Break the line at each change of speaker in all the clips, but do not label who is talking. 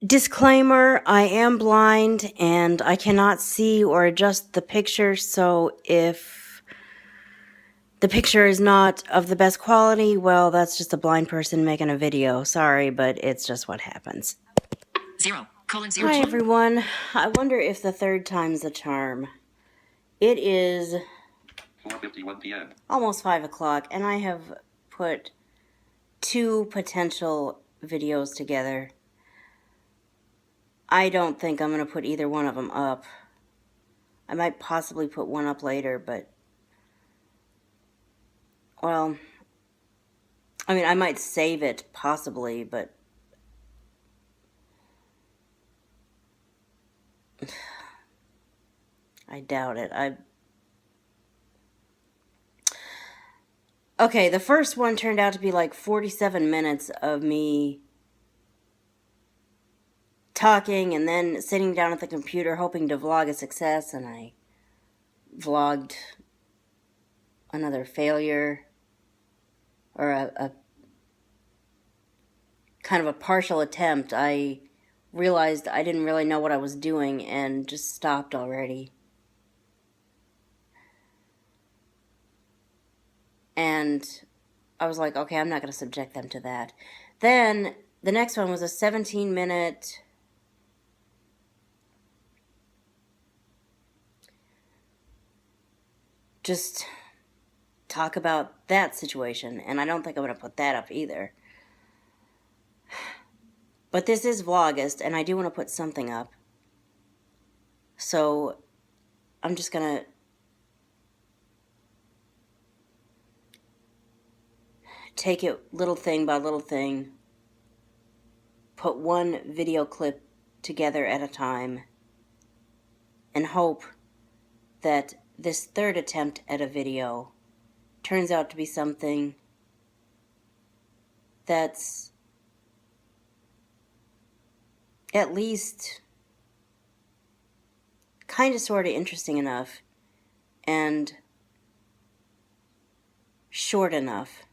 Disclaimer, I am blind and I cannot see or adjust the picture, so if the picture is not of the best quality, well, that's just a blind person making a video. Sorry, but it's just what happens.
0:0.
Hi everyone. I wonder if the third time's the charm. It is
4:51 p.m.
almost 5 o'clock and I have put 2 potential videos together. I don't think I'm going to put either one of them up. I might possibly put one up later, but, well, I mean, I might save it, possibly, but I doubt it. Okay, the first one turned out to be like 47 minutes of me talking and then sitting down at the computer hoping to vlog a success, and I vlogged another failure, or a kind of a partial attempt. I realized I didn't really know what I was doing and just stopped already. And I was like, okay, I'm not going to subject them to that. Then the next one was a 17-minute just talk about that situation, and I don't think I'm going to put that up either. But this is Vlogust, and I do want to put something up. So I'm just going to take it little thing by little thing, put one video clip together at a time, and hope that this third attempt at a video turns out to be something that's at least kind of sort of interesting enough and short enough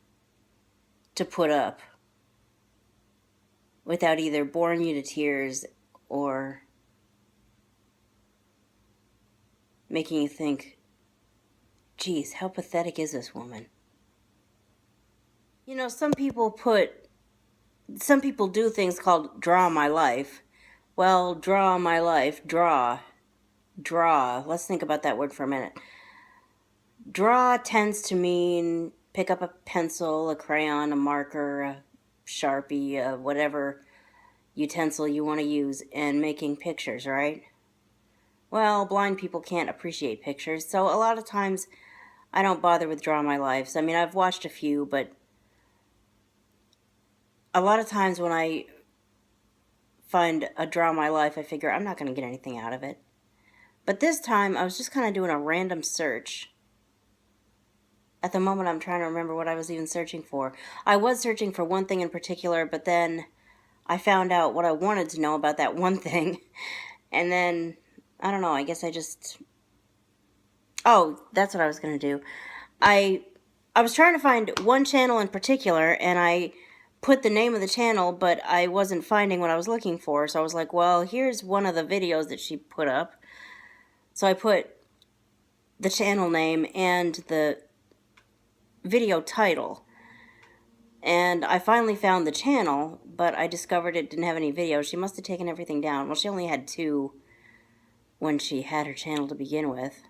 to put up without either boring you to tears or making you think, geez, how pathetic is this woman? You know, some people do things called draw my life. Well, draw my life, draw. Let's think about that word for a minute. Draw tends to mean pick up a pencil, a crayon, a marker, a Sharpie, whatever utensil you want to use, and making pictures, right? Well, blind people can't appreciate pictures, so a lot of times I don't bother with Draw My Lives. I mean, I've watched a few, but a lot of times when I find a Draw My Life, I figure I'm not going to get anything out of it. But this time, I was just kind of doing a random search. At the moment, I'm trying to remember what I was even searching for. I was searching for one thing in particular, but then I found out what I wanted to know about that one thing. And then, I don't know, I guess I just... Oh, that's what I was going to do. I was trying to find one channel in particular, and I put the name of the channel, but I wasn't finding what I was looking for. So I was like, well, here's one of the videos that she put up. So I put the channel name and the video title. And I finally found the channel, but I discovered it didn't have any videos. She must have taken everything down. Well, she only had 2 when she had her channel to begin with.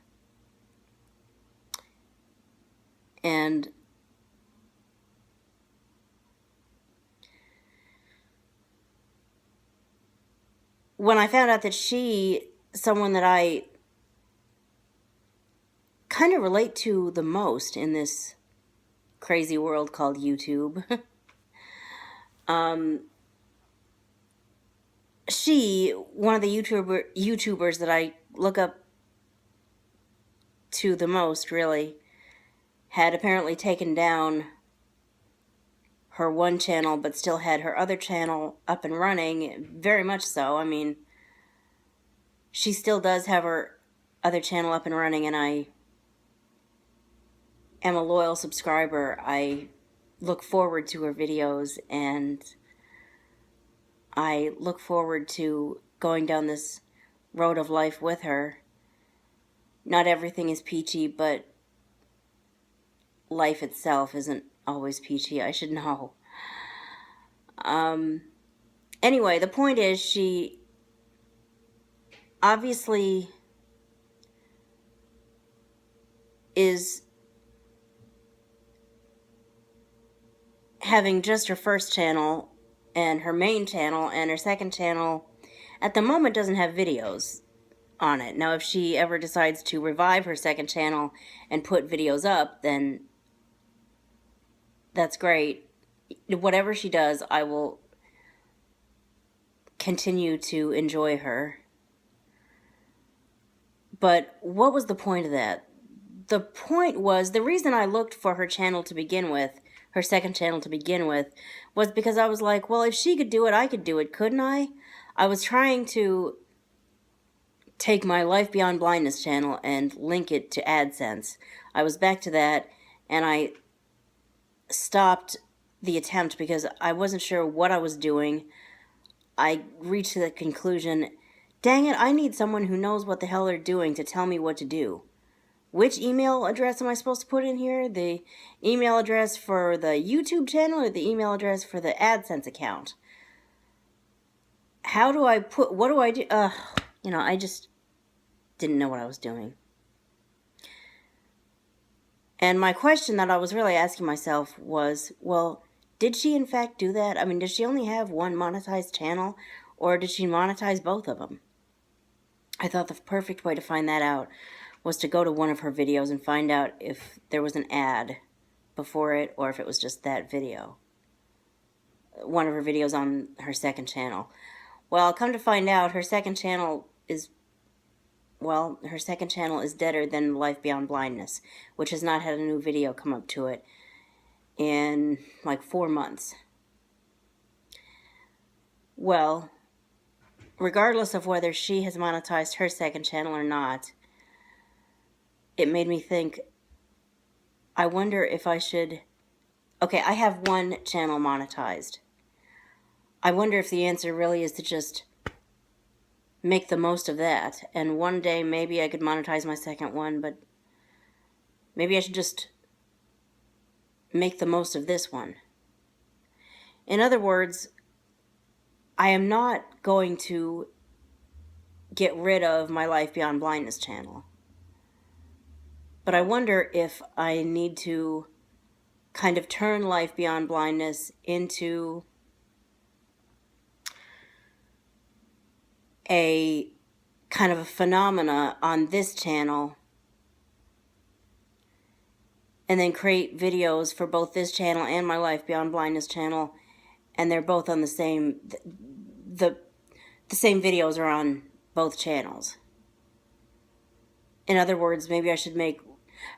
And when I found out that someone that I kind of relate to the most in this crazy world called YouTube, one of the YouTubers that I look up to the most, really, had apparently taken down her one channel, but still had her other channel up and running, very much so. I mean, she still does have her other channel up and running, and I am a loyal subscriber. I look forward to her videos, and I look forward to going down this road of life with her. Not everything is peachy, but life itself isn't always peachy. I should know. Anyway, the point is, she obviously is having just her first channel and her main channel, and her second channel at the moment doesn't have videos on it. Now, if she ever decides to revive her second channel and put videos up, then that's great. Whatever she does, I will continue to enjoy her. But what was the point of that? The point was, the reason I looked for her channel to begin with, her second channel to begin with, was because I was like, well, if she could do it, I could do it, couldn't I? I was trying to take my Life Beyond Blindness channel and link it to AdSense. I was back to that, and I stopped the attempt because I wasn't sure what I was doing. I reached the conclusion, dang it, I need someone who knows what the hell they're doing to tell me what to do. Which email address am I supposed to put in here? The email address for the YouTube channel or the email address for the AdSense account? How do I put, what do I do? I just didn't know what I was doing. And my question that I was really asking myself was, well, did she in fact do that? I mean, does she only have one monetized channel, or did she monetize both of them? I thought the perfect way to find that out was to go to one of her videos and find out if there was an ad before it or if it was just that video. One of her videos on her second channel. Well, come to find out, her second channel is deader than Life Beyond Blindness, which has not had a new video come up to it in like 4 months. Well, regardless of whether she has monetized her second channel or not, it made me think, I wonder if I should... Okay, I have one channel monetized. I wonder if the answer really is to just make the most of that. And one day maybe I could monetize my second one, but maybe I should just make the most of this one. In other words, I am not going to get rid of my Life Beyond Blindness channel. But I wonder if I need to kind of turn Life Beyond Blindness into a kind of a phenomena on this channel, and then create videos for both this channel and my Life Beyond Blindness channel, and they're both on the same, the same videos are on both channels. In other words, maybe I should make,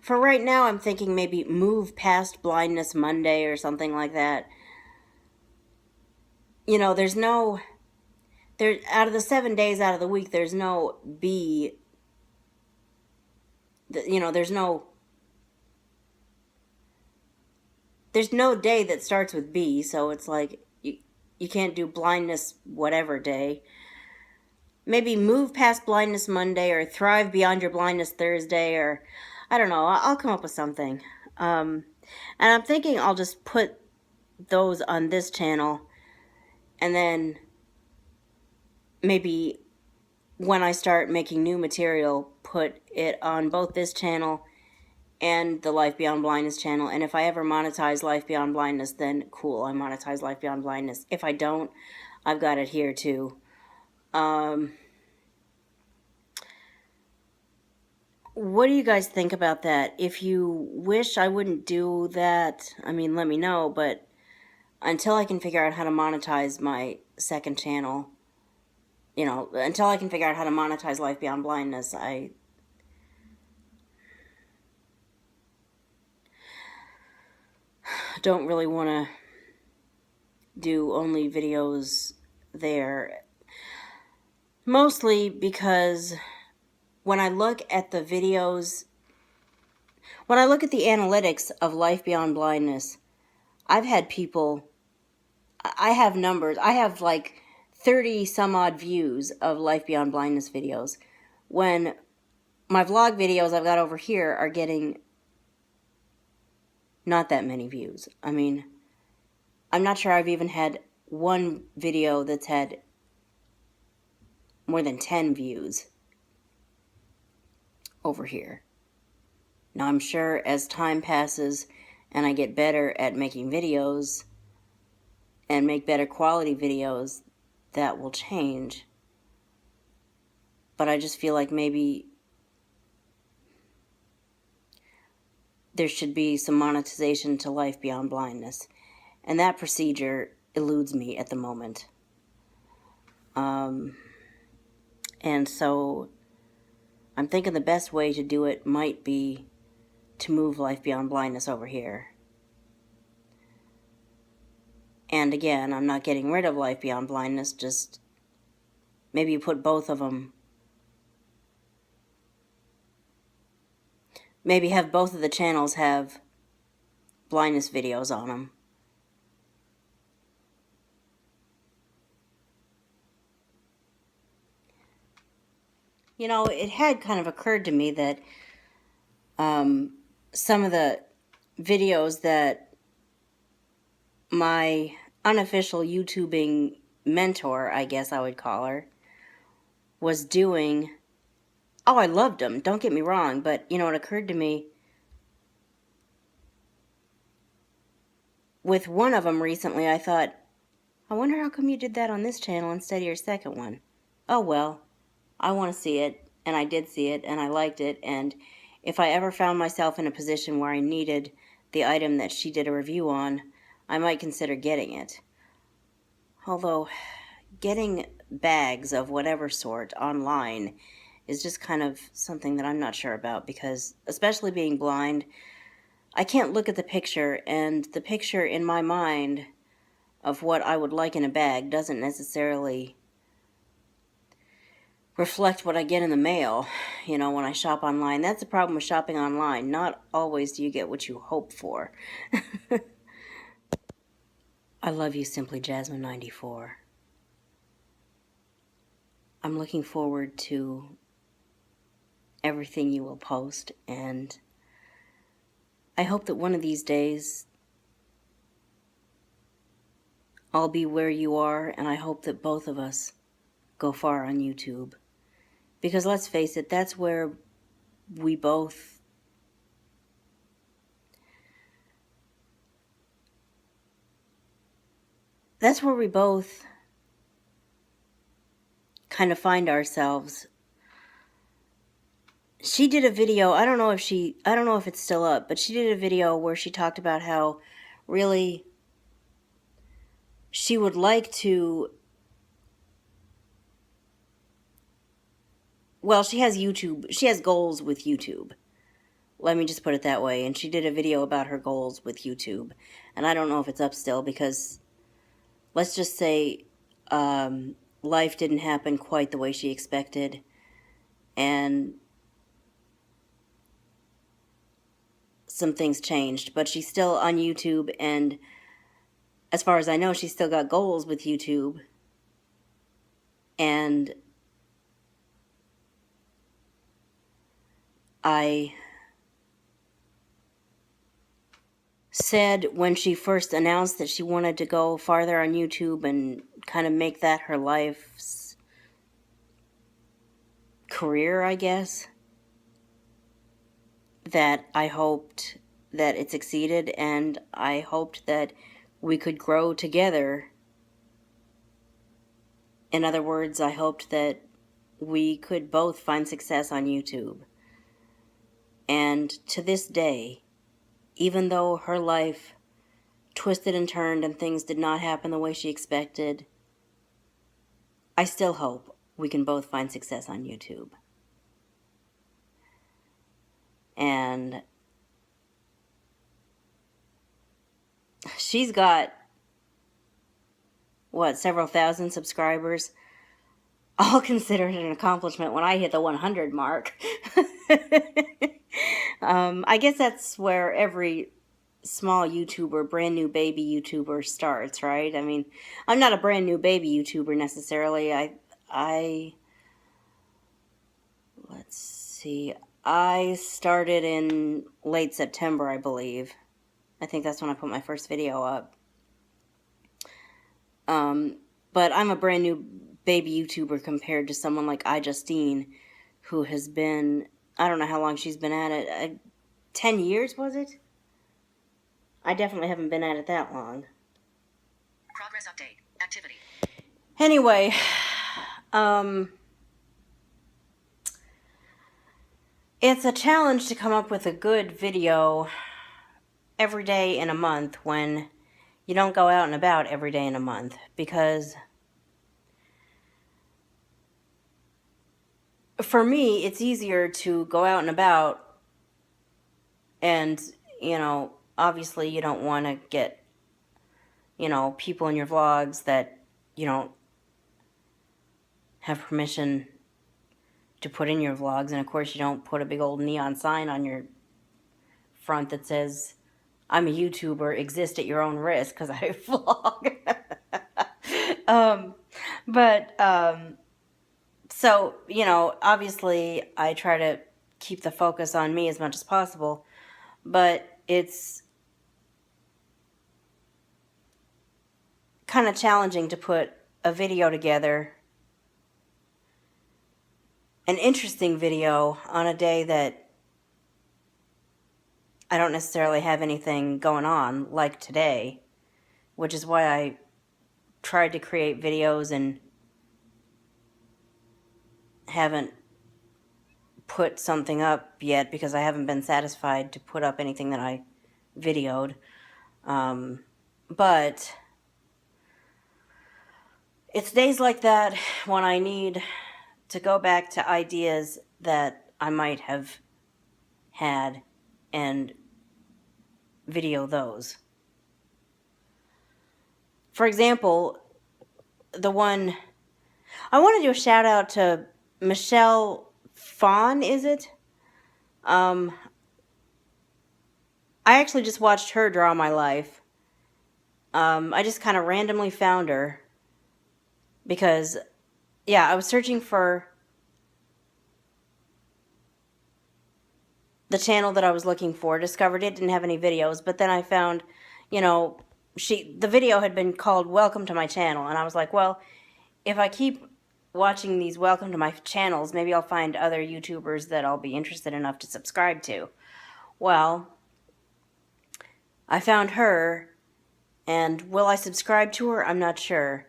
for right now I'm thinking maybe move past Blindness Monday or something like that. You know, there's no, out of the 7 days out of the week, there's no B, there's no day that starts with B, so it's like, you can't do Blindness whatever day. Maybe move past Blindness Monday, or thrive beyond your blindness Thursday, or I don't know, I'll come up with something. And I'm thinking I'll just put those on this channel, and then maybe when I start making new material, put it on both this channel and the Life Beyond Blindness channel. And if I ever monetize Life Beyond Blindness, then cool, I monetize Life Beyond Blindness. If I don't, I've got it here too. What do you guys think about that? If you wish I wouldn't do that, I mean, let me know. But until I can figure out how to monetize my second channel, until I can figure out how to monetize Life Beyond Blindness, I don't really want to do only videos there. Mostly because when I look at the videos, when I look at the analytics of Life Beyond Blindness, I've had people, I have numbers, I have like 30 some odd views of Life Beyond Blindness videos, when my vlog videos I've got over here are getting not that many views. I mean, I'm not sure I've even had one video that's had more than 10 views over here. Now, I'm sure as time passes and I get better at making videos and make better quality videos, that will change. But I just feel like maybe there should be some monetization to Life Beyond Blindness. And that procedure eludes me at the moment. And so I'm thinking the best way to do it might be to move Life Beyond Blindness over here. And again, I'm not getting rid of Life Beyond Blindness, just maybe you put both of them. Maybe have both of the channels have blindness videos on them. You know, it had kind of occurred to me that some of the videos that my unofficial YouTubing mentor, I guess I would call her, was doing, oh, I loved them, don't get me wrong, but, you know, it occurred to me, with one of them recently, I thought, I wonder how come you did that on this channel instead of your second one. Oh, well, I want to see it, and I did see it, and I liked it, and if I ever found myself in a position where I needed the item that she did a review on, I might consider getting it. Although, getting bags of whatever sort online is just kind of something that I'm not sure about, because, especially being blind, I can't look at the picture, and the picture in my mind of what I would like in a bag doesn't necessarily reflect what I get in the mail, you know, when I shop online. That's the problem with shopping online. Not always do you get what you hope for. I love you, Simply Jasmine 94. I'm looking forward to everything you will post, and I hope that one of these days I'll be where you are, and I hope that both of us go far on YouTube. Because let's face it, that's where we both kind of find ourselves. She did a video, I don't know if it's still up, but she did a video where she talked about how really she would like to, well, she has goals with YouTube. Let me just put it that way. And she did a video about her goals with YouTube. And I don't know if it's up still, because let's just say life didn't happen quite the way she expected. And some things changed. But she's still on YouTube, and as far as I know, she's still got goals with YouTube. And I said when she first announced that she wanted to go farther on YouTube and kind of make that her life's career, I guess, that I hoped that it succeeded, and I hoped that we could grow together. In other words, I hoped that we could both find success on YouTube. And to this day, even though her life twisted and turned and things did not happen the way she expected, I still hope we can both find success on YouTube. And she's got, several thousand subscribers. I'll consider it an accomplishment when I hit the 100 mark. I guess that's where every small YouTuber, brand new baby YouTuber starts, right? I mean, I'm not a brand new baby YouTuber necessarily. Let's see. I started in late September, I believe. I think that's when I put my first video up. But I'm a brand new baby YouTuber compared to someone like iJustine, who has been, I don't know how long she's been at it. 10 years, was it? I definitely haven't been at it that long.
Progress update. Activity.
Anyway, it's a challenge to come up with a good video every day in a month when you don't go out and about every day in a month, because for me, it's easier to go out and about and, obviously you don't want to get, people in your vlogs that you don't have permission to put in your vlogs. And of course you don't put a big old neon sign on your front that says, "I'm a YouTuber, exist at your own risk," because I vlog. So, obviously I try to keep the focus on me as much as possible, but it's kind of challenging to put a video together, an interesting video, on a day that I don't necessarily have anything going on, like today, which is why I tried to create videos and haven't put something up yet, because I haven't been satisfied to put up anything that I videoed. But it's days like that when I need to go back to ideas that I might have had and video those. For example, the one, I want to do a shout out to Michelle Fawn, is it? I actually just watched her draw my life. I just kind of randomly found her because, yeah, I was searching for the channel that I was looking for, discovered it didn't have any videos, but then I found, the video had been called "Welcome to my channel," and I was like, well, if I keep watching these welcome to my channels, maybe I'll find other YouTubers that I'll be interested enough to subscribe to. Well, I found her, and will I subscribe to her? I'm not sure.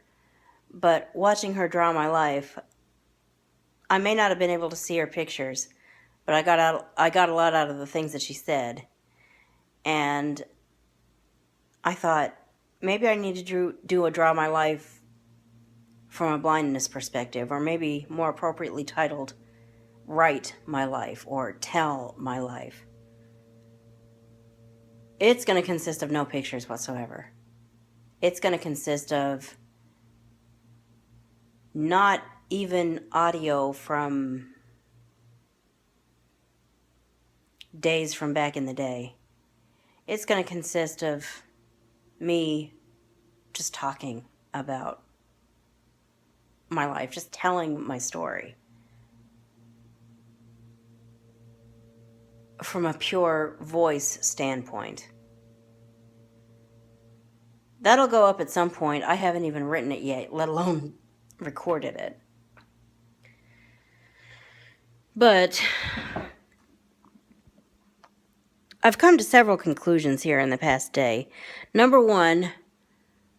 But watching her draw my life, I may not have been able to see her pictures, but I got a lot out of the things that she said. And I thought, maybe I need to do a draw my life from a blindness perspective, or maybe more appropriately titled, Write My Life, or Tell My Life. It's going to consist of no pictures whatsoever. It's going to consist of not even audio from days from back in the day. It's going to consist of me just talking about my life, just telling my story from a pure voice standpoint. That'll go up at some point. I haven't even written it yet, let alone recorded it. But I've come to several conclusions here in the past day. Number one,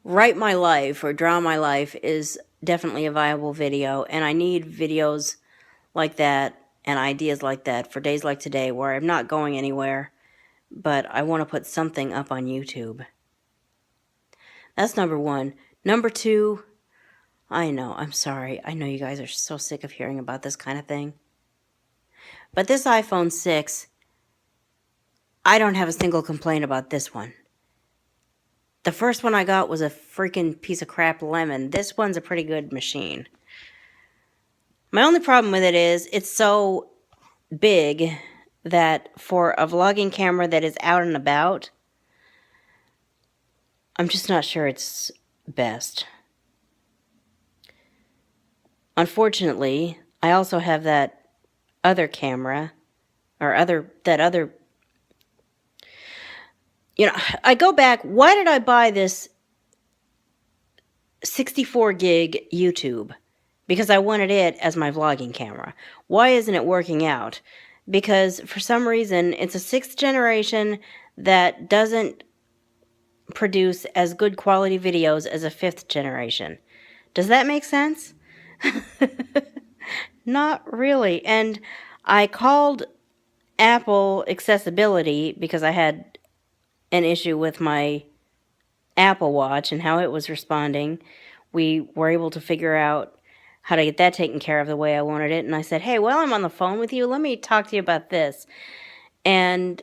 Write My Life or Draw My Life is definitely a viable video, and I need videos like that and ideas like that for days like today where I'm not going anywhere, but I want to put something up on YouTube. That's number one. Number two, I'm sorry. I know you guys are so sick of hearing about this kind of thing. But this iPhone 6, I don't have a single complaint about this one. The first one I got was a freaking piece of crap lemon. This one's a pretty good machine. My only problem with it is it's so big that for a vlogging camera that is out and about, I'm just not sure it's best. Unfortunately, I also have that other camera, or that other, I go back, why did I buy this 64 gig YouTube? Because I wanted it as my vlogging camera. Why isn't it working out? Because for some reason, it's a 6th generation that doesn't produce as good quality videos as a 5th generation. Does that make sense? Not really. And I called Apple Accessibility because I had an issue with my Apple Watch and how it was responding. We were able to figure out how to get that taken care of the way I wanted it. And I said, hey, while I'm on the phone with you, let me talk to you about this. And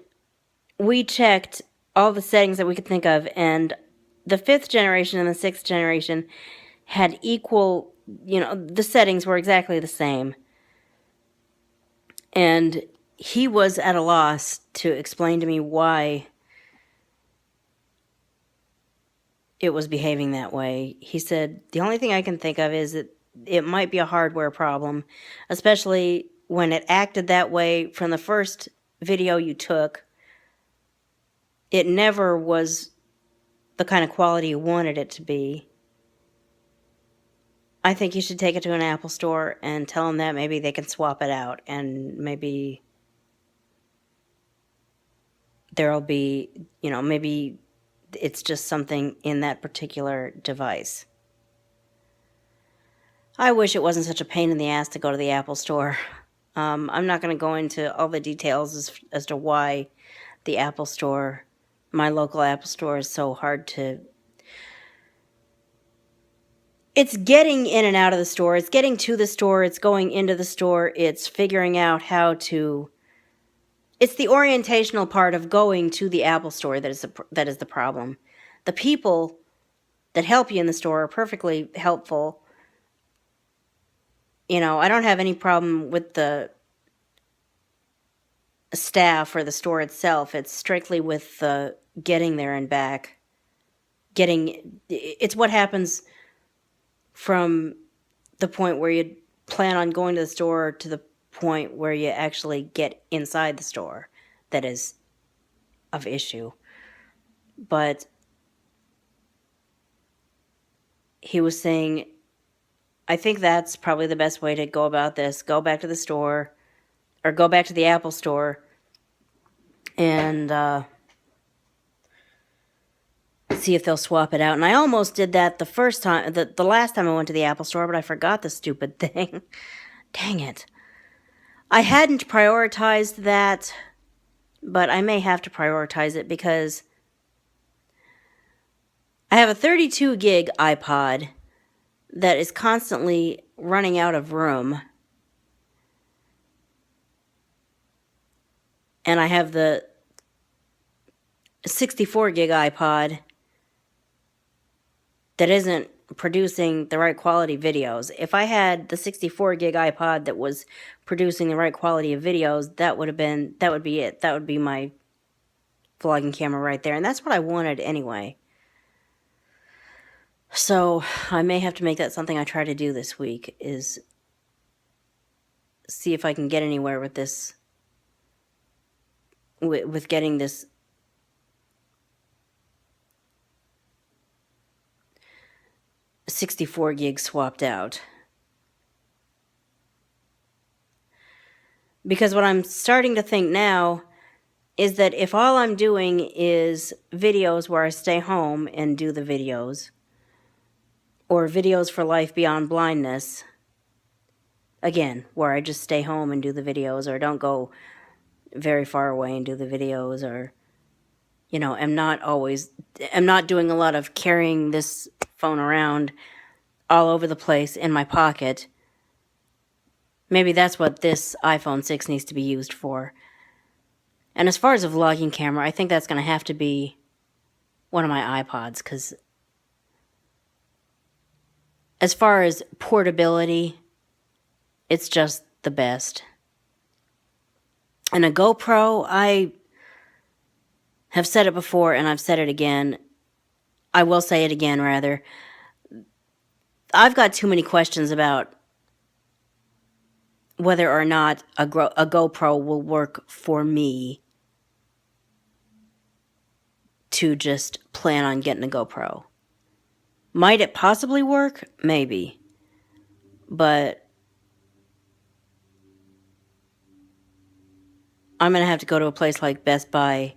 we checked all the settings that we could think of, and the 5th generation and the 6th generation had equal, the settings were exactly the same. And he was at a loss to explain to me why it was behaving that way. He said, the only thing I can think of is that it might be a hardware problem, especially when it acted that way from the first video you took. It never was the kind of quality you wanted it to be. I think you should take it to an Apple store and tell them that maybe they can swap it out, and maybe there'll be, maybe it's just something in that particular device. I wish it wasn't such a pain in the ass to go to the Apple store. I'm not going to go into all the details as to why the Apple store, my local Apple store, is so hard to... It's getting in and out of the store. It's getting to the store. It's going into the store. It's figuring out how to... It's the orientational part of going to the Apple store that is the problem. The people that help you in the store are perfectly helpful. I don't have any problem with the staff or the store itself. It's strictly with the getting there and back. It's what happens from the point where you plan on going to the store to the point where you actually get inside the store that is of issue. But he was saying, I think that's probably the best way to go about this. Go back to the store, or go back to the Apple store, and see if they'll swap it out. And I almost did that the first time, the last time I went to the Apple store, but I forgot the stupid thing. Dang it. I hadn't prioritized that, but I may have to prioritize it because I have a 32 gig iPod that is constantly running out of room. And I have the 64 gig iPod that isn't producing the right quality videos. If I had the 64 gig iPod that was producing the right quality of videos, that would be it. That would be my vlogging camera right there. And that's what I wanted anyway. So I may have to make that something I try to do this week, is see if I can get anywhere with this, with getting this .64 gig swapped out. Because what I'm starting to think now is that if all I'm doing is videos where I stay home and do the videos, or videos for Life Beyond Blindness, again, where I just stay home and do the videos, or don't go very far away and do the videos, or, I'm not doing a lot of carrying this phone around all over the place in my pocket. Maybe that's what this iPhone 6 needs to be used for. And as far as a vlogging camera, I think that's going to have to be one of my iPods, because as far as portability, it's just the best. And a GoPro, I have said it before and I've said it again, I will say it again, rather. I've got too many questions about whether or not a GoPro will work for me to just plan on getting a GoPro. Might it possibly work? Maybe. But I'm going to have to go to a place like Best Buy,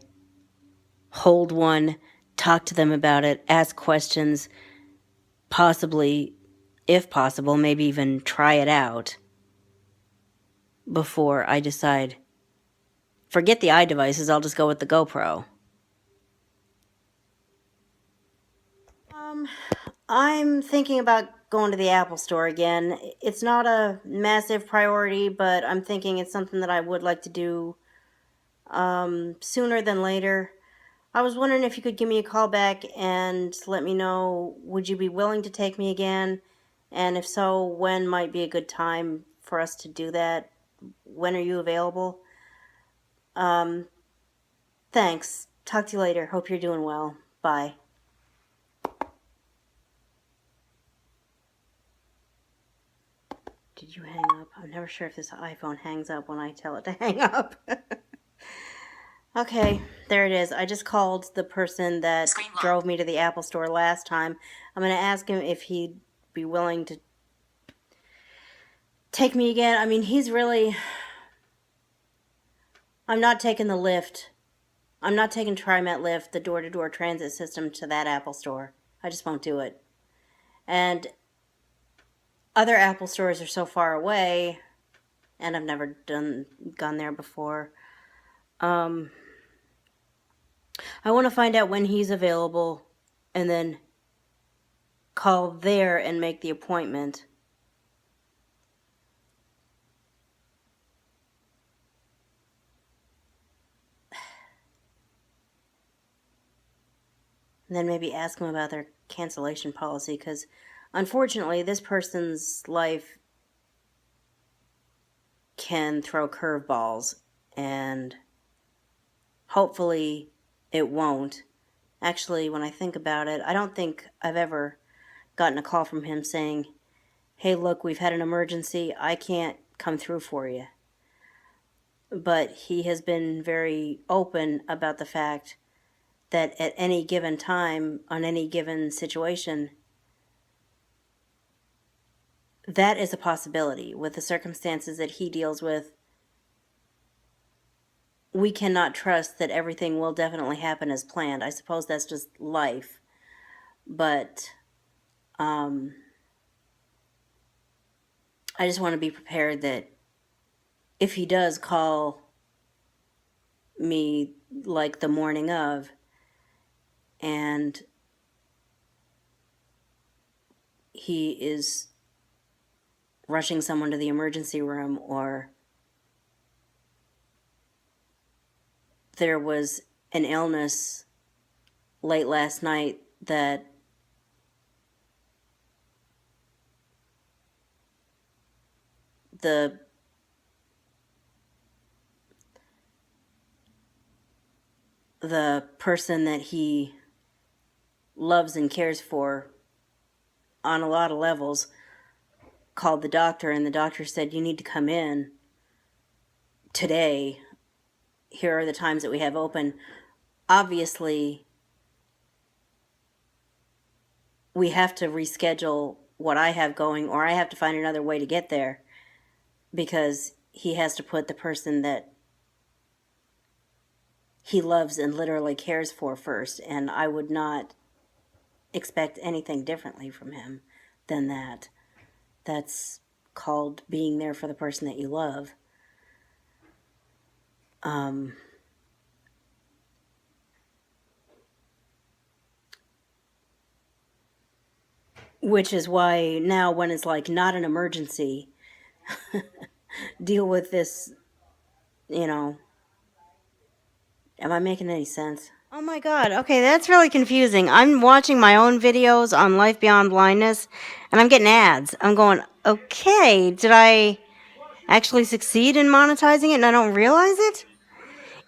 hold one, talk to them about it, ask questions, possibly, if possible, maybe even try it out before I decide. Forget the iDevices, I'll just go with the GoPro. I'm thinking about going to the Apple Store again. It's not a massive priority, but I'm thinking it's something that I would like to do sooner than later. I was wondering if you could give me a call back and let me know, would you be willing to take me again? And if so, when might be a good time for us to do that? When are you available? Thanks. Talk to you later. Hope you're doing well. Bye. Did you hang up? I'm never sure if this iPhone hangs up when I tell it to hang up. Okay, there it is. I just called the person that drove me to the Apple Store last time. I'm going to ask him if he'd be willing to take me again. I mean, he's really... I'm not taking the lift. I'm not taking TriMet Lift, the door-to-door transit system, to that Apple Store. I just won't do it. And other Apple stores are so far away, and I've never gone there before. I want to find out when he's available and then call there and make the appointment. And then maybe ask them about their cancellation policy, because unfortunately this person's life can throw curveballs, and hopefully it won't. Actually, when I think about it, I don't think I've ever gotten a call from him saying, hey, look, we've had an emergency, I can't come through for you. But he has been very open about the fact that at any given time, on any given situation, that is a possibility. With the circumstances that he deals with, we cannot trust that everything will definitely happen as planned. I suppose that's just life. But I just want to be prepared that if he does call me like the morning of, and he is rushing someone to the emergency room, or there was an illness late last night that the person that he loves and cares for on a lot of levels called the doctor, and the doctor said, you need to come in today. Here are the times that we have open. Obviously, we have to reschedule what I have going, or I have to find another way to get there, because he has to put the person that he loves and literally cares for first, and I would not expect anything differently from him than that. That's called being there for the person that you love. Which is why now, when it's like not an emergency, deal with this, you know. Am I making any sense? Oh my god, okay, that's really confusing. I'm watching my own videos on Life Beyond Blindness, and I'm getting ads. I'm going, okay, did I actually succeed in monetizing it and I don't realize it?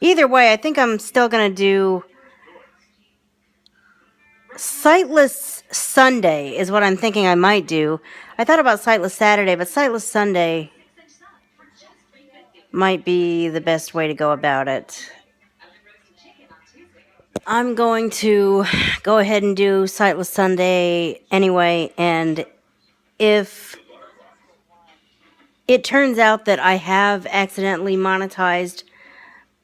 Either way, I think I'm still going to do Sightless Sunday is what I'm thinking I might do. I thought about Sightless Saturday, but Sightless Sunday might be the best way to go about it. I'm going to go ahead and do Sightless Sunday anyway, and if it turns out that I have accidentally monetized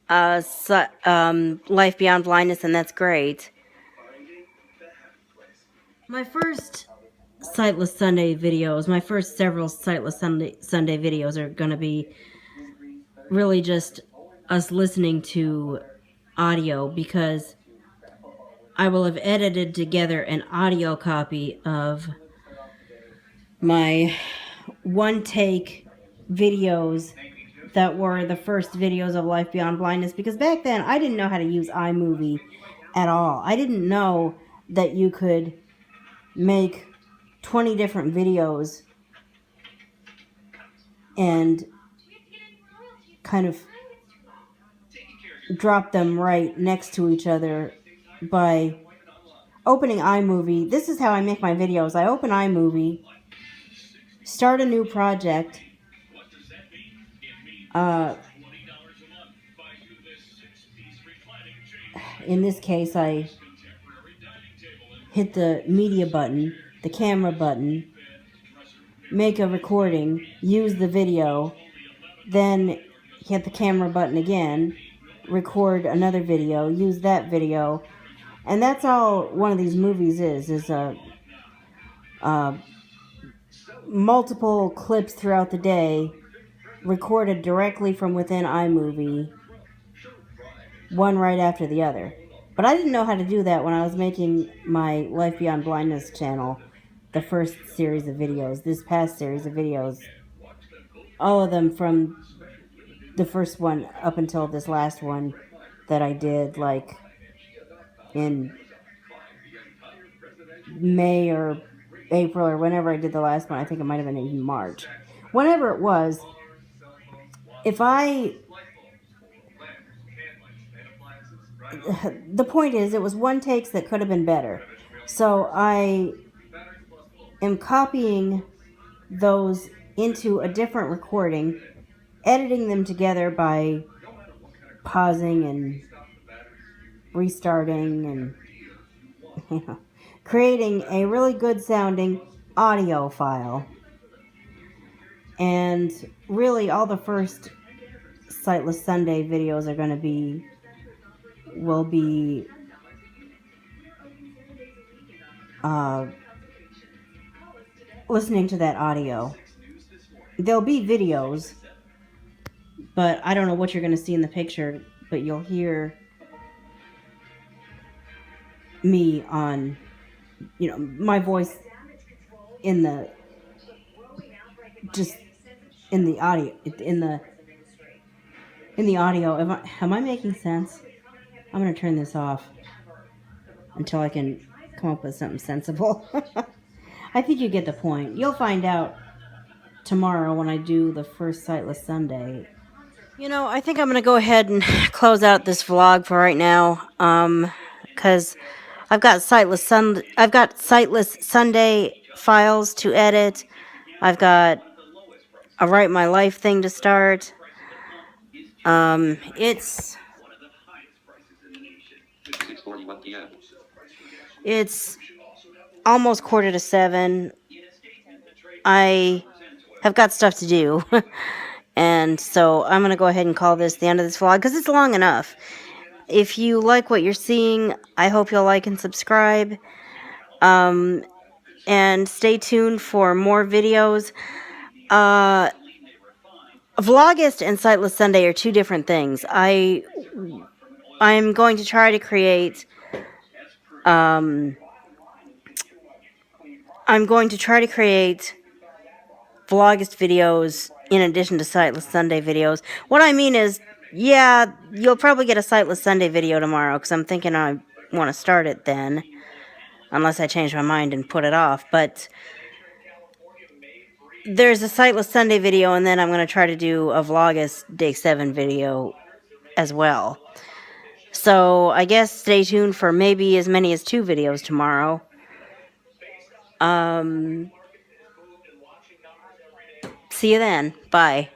Life Beyond Blindness, and that's great. My first Sightless Sunday videos, my first several Sightless Sunday videos are going to be really just us listening to audio, because I will have edited together an audio copy of my one take videos that were the first videos of Life Beyond Blindness, because back then I didn't know how to use iMovie at all. I didn't know that you could make 20 different videos and kind of drop them right next to each other by opening iMovie. This is how I make my videos. I open iMovie, start a new project. In this case, I hit the media button, the camera button, make a recording, use the video, then hit the camera button again, record another video, use that video, and that's all one of these movies is a multiple clips throughout the day, recorded directly from within iMovie, one right after the other. But I didn't know how to do that when I was making my Life Beyond Blindness channel, the first series of videos, this past series of videos, all of them from the first one up until this last one that I did, like, in May or April or whenever I did the last one. I think it might have been in March. Whenever it was, the point is, it was one takes that could have been better. So I am copying those into a different recording, editing them together by pausing and restarting and creating a really good sounding audio file. And really, all the first Sightless Sunday videos are going to be, will be listening to that audio. There'll be videos, but I don't know what you're going to see in the picture, but you'll hear me on, my voice in the, just in the audio, in the audio. Am I making sense? I'm going to turn this off until I can come up with something sensible. I think you get the point. You'll find out tomorrow when I do the first Sightless Sunday. I think I'm going to go ahead and close out this vlog for right now, because I've got Sightless Sunday files to edit. I've got a Write My Life thing to start. It's almost 6:45. I have got stuff to do. And so I'm going to go ahead and call this the end of this vlog, because it's long enough. If you like what you're seeing, I hope you'll like and subscribe. And stay tuned for more videos. Vlogust and Sightless Sunday are two different things. I'm going to try to create Vlogust videos in addition to Sightless Sunday videos. What I mean is, yeah, you'll probably get a Sightless Sunday video tomorrow, because I'm thinking I want to start it then, unless I change my mind and put it off. But there's a Sightless Sunday video, and then I'm going to try to do a Vlogust Day 7 video as well. So I guess stay tuned for maybe as many as 2 videos tomorrow. See you then. Bye.